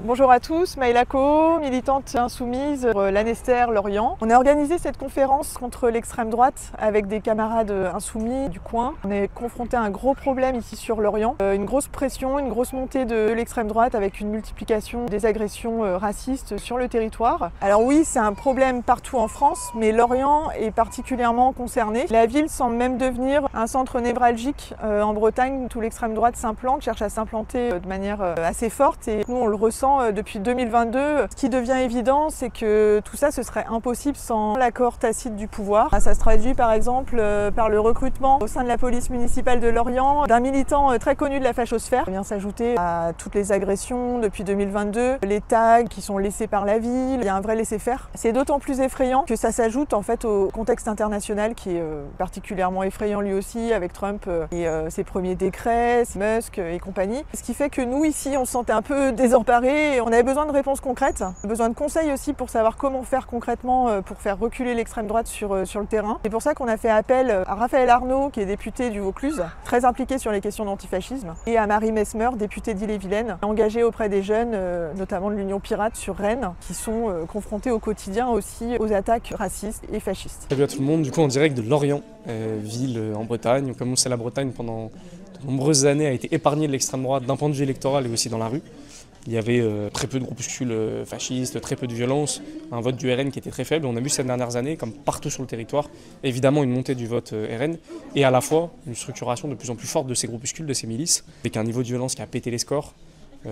Bonjour à tous, Maëla Co, militante insoumise pour l'Annester Lorient. On a organisé cette conférence contre l'extrême droite avec des camarades insoumis du coin. On est confronté à un gros problème ici sur Lorient, une grosse pression, une grosse montée de l'extrême droite avec une multiplication des agressions racistes sur le territoire. Alors oui, c'est un problème partout en France, mais Lorient est particulièrement concerné. La ville semble même devenir un centre névralgique en Bretagne, où l'extrême droite s'implante, cherche à s'implanter de manière assez forte et nous on le ressent depuis 2022. Ce qui devient évident, c'est que tout ça, ce serait impossible sans l'accord tacite du pouvoir. Ça se traduit par exemple par le recrutement au sein de la police municipale de Lorient d'un militant très connu de la fachosphère. Il vient s'ajouter à toutes les agressions depuis 2022, les tags qui sont laissés par la ville, il y a un vrai laisser-faire. C'est d'autant plus effrayant que ça s'ajoute en fait au contexte international qui est particulièrement effrayant lui aussi, avec Trump et ses premiers décrets, Musk et compagnie. Ce qui fait que nous ici, on se sentait un peu désemparés. On avait besoin de réponses concrètes, besoin de conseils aussi pour savoir comment faire concrètement pour faire reculer l'extrême droite sur le terrain. C'est pour ça qu'on a fait appel à Raphaël Arnaud, qui est député du Vaucluse, très impliqué sur les questions d'antifascisme, et à Marie Mesmer, députée d'Ille-et-Vilaine, engagée auprès des jeunes, notamment de l'Union Pirate sur Rennes, qui sont confrontés au quotidien aussi aux attaques racistes et fascistes. Salut à tout le monde, du coup en direct de Lorient, ville en Bretagne. Comme on sait, la Bretagne pendant de nombreuses années a été épargnée de l'extrême droite d'un point de vue électoral et aussi dans la rue. Il y avait très peu de groupuscules fascistes, très peu de violence, un vote du RN qui était très faible. On a vu ces dernières années, comme partout sur le territoire, évidemment une montée du vote RN et à la fois une structuration de plus en plus forte de ces groupuscules, de ces milices, avec un niveau de violence qui a pété les scores.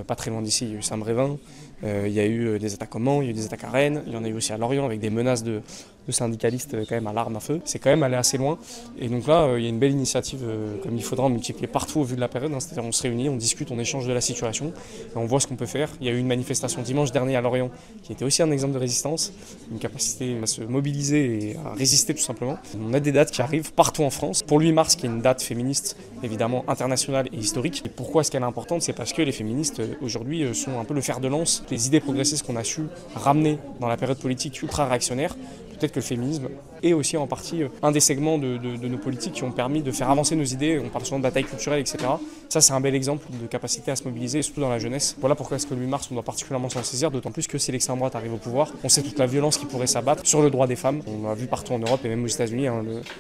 Pas très loin d'ici, il y a eu Saint-Brévin, il y a eu des attaques au Mans, il y a eu des attaques à Rennes, il y en a eu aussi à Lorient avec des menaces de syndicalistes quand même à l'arme à feu. C'est quand même allé assez loin et donc là il y a une belle initiative comme il faudra en multiplier partout au vu de la période, c'est-à-dire on se réunit, on discute, on échange de la situation et on voit ce qu'on peut faire. Il y a eu une manifestation dimanche dernier à Lorient qui était aussi un exemple de résistance, une capacité à se mobiliser et à résister tout simplement. On a des dates qui arrivent partout en France. Pour le 8 mars qui est une date féministe évidemment internationale et historique. Et pourquoi est-ce qu'elle est importante? C'est parce que les féministes aujourd'hui sont un peu le fer de lance des idées progressistes qu'on a su ramener dans la période politique ultra-réactionnaire. Peut-être que le féminisme est aussi en partie un des segments de nos politiques qui ont permis de faire avancer nos idées. On parle souvent de bataille culturelle, etc. Ça, c'est un bel exemple de capacité à se mobiliser, surtout dans la jeunesse. Voilà pourquoi est-ce que le 8 mars, on doit particulièrement s'en saisir, d'autant plus que si l'extrême droite arrive au pouvoir, on sait toute la violence qui pourrait s'abattre sur le droit des femmes. On l'a vu partout en Europe et même aux États-Unis,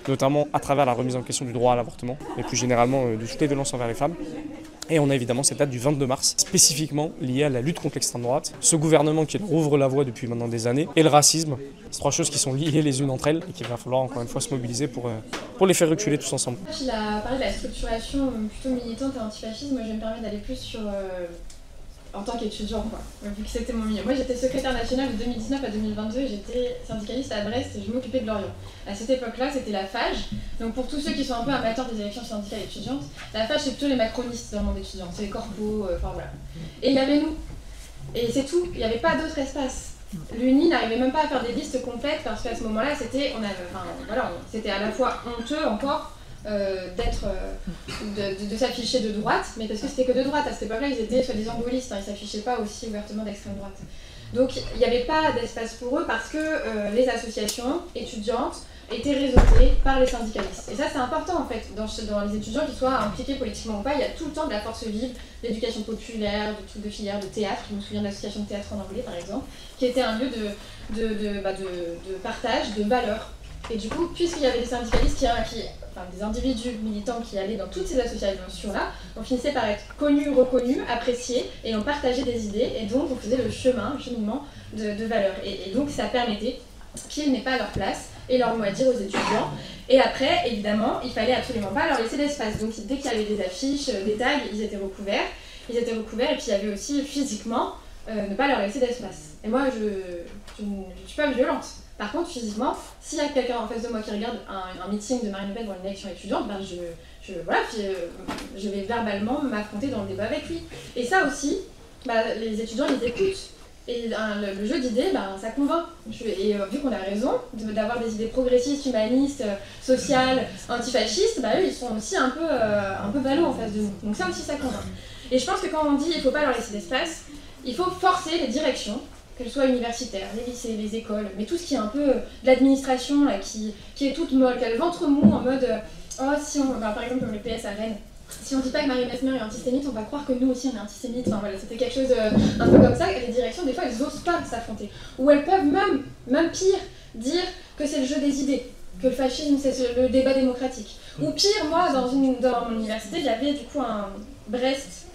notamment à travers la remise en question du droit à l'avortement, et plus généralement de toutes les violences envers les femmes. Et on a évidemment cette date du 22 mars, spécifiquement liée à la lutte contre l'extrême droite, ce gouvernement qui ouvre la voie depuis maintenant des années, et le racisme. C'est trois choses qui sont liées les unes entre elles et qu'il va falloir encore une fois se mobiliser pour les faire reculer tous ensemble. Il a parlé de la structuration plutôt militante et antifasciste. Moi je vais me permettre d'aller plus sur en tant qu'étudiant, vu que c'était mon milieu. Moi j'étais secrétaire nationale de 2019 à 2022 et j'étais syndicaliste à Brest et je m'occupais de Lorient. À cette époque-là, c'était la FAGE. Donc pour tous ceux qui sont un peu amateurs des élections syndicales étudiantes, la FAGE c'est plutôt les macronistes dans le monde étudiant, c'est les corpos, enfin voilà. Et il y avait nous. Et c'est tout, il n'y avait pas d'autre espace. L'UNI n'arrivait même pas à faire des listes complètes parce qu'à ce moment-là, c'était à la fois honteux encore de s'afficher de droite, mais parce que c'était que de droite. À cette époque-là, ils étaient soi-disant gaullistes, ils s'affichaient pas aussi ouvertement d'extrême droite. Donc il n'y avait pas d'espace pour eux parce que les associations étudiantes étaient réseautées par les syndicalistes. Et ça c'est important en fait, dans les étudiants qui soient impliqués politiquement ou pas, il y a tout le temps de la force vive, d'éducation populaire, de trucs de filière, de théâtre. Je me souviens de l'association de théâtre en anglais par exemple, qui était un lieu de partage, de valeurs. Et du coup, puisqu'il y avait des syndicalistes des individus militants qui allaient dans toutes ces associations-là, on finissait par être connus, reconnus, appréciés, et on partageait des idées, et donc on faisait le cheminement de valeurs. Et donc ça permettait qu'ils n'aient pas leur place et leur mot à dire aux étudiants. Et après, évidemment, il fallait absolument pas leur laisser d'espace. Donc dès qu'il y avait des affiches, des tags, ils étaient recouverts, et puis il y avait aussi physiquement ne pas leur laisser d'espace. Et moi, je ne suis pas violente. Par contre, physiquement, s'il y a quelqu'un en face de moi qui regarde un meeting de Marine Le Pen pour une élection étudiante, je vais verbalement m'affronter dans le débat avec lui. Et ça aussi, les étudiants, ils écoutent. Et le jeu d'idées, ça convainc. Vu qu'on a raison d'avoir des idées progressistes, humanistes, sociales, antifascistes, eux, ils sont aussi un peu ballots en face de nous. Donc ça aussi, ça convainc. Et je pense que quand on dit qu'il ne faut pas leur laisser d'espace, il faut forcer les directions, que ce soit universitaires, les lycées, les écoles, mais tout ce qui est un peu de l'administration, qui est toute molle, qui a le ventre mou en mode par exemple comme le PS à Rennes, si on dit pas que Marie Mesmer est antisémite, on va croire que nous aussi on est antisémite. Enfin voilà, c'était quelque chose un peu comme ça. Et les directions, des fois, elles osent pas s'affronter. Ou elles peuvent même pire, dire que c'est le jeu des idées, que le fascisme c'est le débat démocratique. Ou pire, moi, dans mon université, il y avait du coup un Brest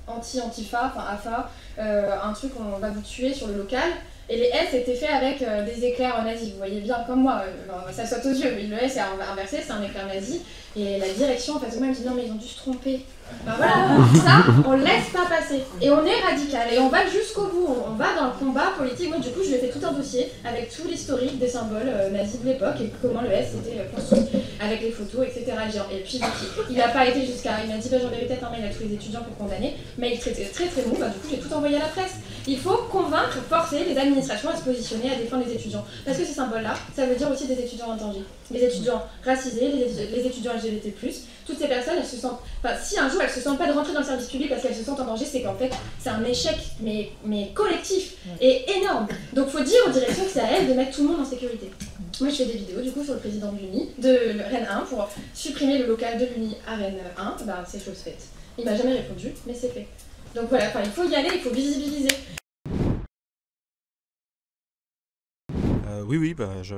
anti-Antifa, enfin AFA, un truc on va vous tuer sur le local. Et les S étaient faits avec des éclairs nazis, vous voyez bien comme moi, ça saute aux yeux, mais le S est inversé, c'est un éclair nazi, et la direction en face de moi me dit non mais ils ont dû se tromper. Ben voilà, ça on laisse pas passer, et on est radical, et on va jusqu'au bout, on va dans le combat politique. Moi du coup je lui ai fait tout un dossier avec tout l'historique des symboles nazis de l'époque, et comment le S était construit, avec les photos, etc. Et puis il n'a pas été jusqu'à, il m'a dit bah, j'enverrai peut-être un mail à tous les étudiants pour condamner, mais il traitait très très mou, bah, du coup j'ai tout envoyé à la presse. Il faut convaincre, forcer les administrations à se positionner, à défendre les étudiants. Parce que ces symboles-là, ça veut dire aussi des étudiants intangibles. Les étudiants racisés, les étudiants LGBT+, toutes ces personnes, elles se sentent... Enfin, si un jour elles se sentent pas de rentrer dans le service public parce qu'elles se sentent en danger, c'est qu'en fait, c'est un échec, mais collectif, et énorme. Donc faut dire aux directions que c'est à elles de mettre tout le monde en sécurité. Moi je fais des vidéos du coup sur le président de l'Uni, de Rennes 1, pour supprimer le local de l'Uni à Rennes 1, ben, c'est chose faite. Il m'a jamais répondu, mais c'est fait. Donc voilà, il faut y aller, il faut visibiliser. Oui, bah, je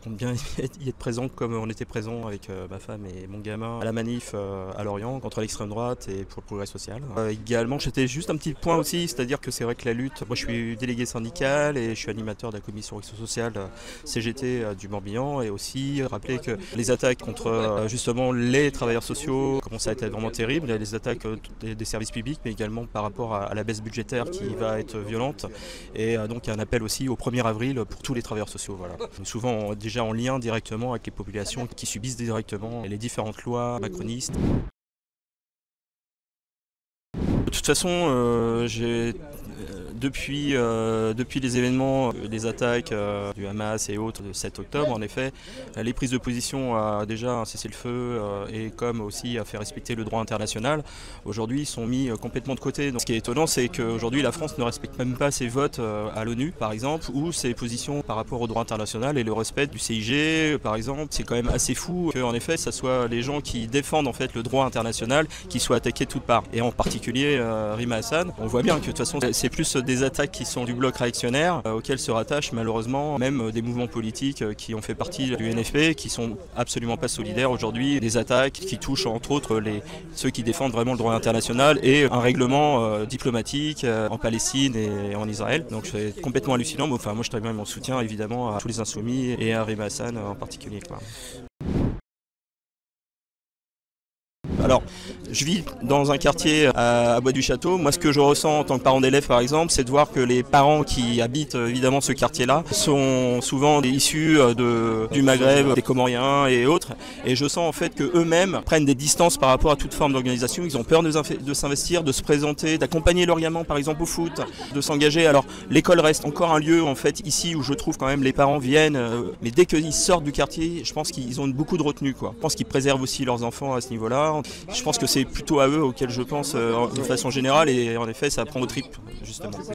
compte bien y être présent comme on était présent avec ma femme et mon gamin à la manif à Lorient contre l'extrême droite et pour le progrès social. Également, j'étais juste un petit point aussi, c'est-à-dire que c'est vrai que la lutte, moi je suis délégué syndical et je suis animateur de la commission action sociale CGT du Morbihan, et aussi rappeler que les attaques contre justement les travailleurs sociaux commencent à être vraiment terribles, les attaques des services publics, mais également par rapport à la baisse budgétaire qui va être violente, et donc un appel aussi au 1er avril pour tous les travailleurs sociaux. Voilà. Souvent déjà en lien directement avec les populations qui subissent directement les différentes lois macronistes. De toute façon, depuis les événements, les attaques du Hamas et autres de 7 octobre, en effet, les prises de position à déjà un cessez-le-feu et comme aussi à faire respecter le droit international, aujourd'hui sont mis complètement de côté. Donc, ce qui est étonnant, c'est qu'aujourd'hui la France ne respecte même pas ses votes à l'ONU, par exemple, ou ses positions par rapport au droit international et le respect du CIG, par exemple. C'est quand même assez fou qu'en effet, ce soit les gens qui défendent en fait le droit international qui soient attaqués de toutes parts. Et en particulier Rima Hassan, on voit bien que de toute façon c'est plus des attaques qui sont du bloc réactionnaire auxquelles se rattachent malheureusement même des mouvements politiques qui ont fait partie du NFP, qui sont absolument pas solidaires aujourd'hui, des attaques qui touchent entre autres ceux qui défendent vraiment le droit international et un règlement diplomatique en Palestine et en Israël. Donc c'est complètement hallucinant, mais enfin moi je traduis mon soutien évidemment à tous les insoumis et à Rima Hassan en particulier, quoi. Alors, je vis dans un quartier à Bois-du-Château. Moi, ce que je ressens en tant que parent d'élève, par exemple, c'est de voir que les parents qui habitent évidemment ce quartier-là sont souvent issus du Maghreb, des Comoriens et autres. Et je sens en fait qu'eux-mêmes prennent des distances par rapport à toute forme d'organisation. Ils ont peur de s'investir, de se présenter, d'accompagner leurs gamins, par exemple, au foot, de s'engager. Alors, l'école reste encore un lieu, en fait, ici où je trouve quand même les parents viennent. Mais dès qu'ils sortent du quartier, je pense qu'ils ont beaucoup de retenue, quoi. Je pense qu'ils préservent aussi leurs enfants à ce niveau-là. Je pense que c'est plutôt à eux auxquels je pense de façon générale, et en effet ça prend aux tripes justement.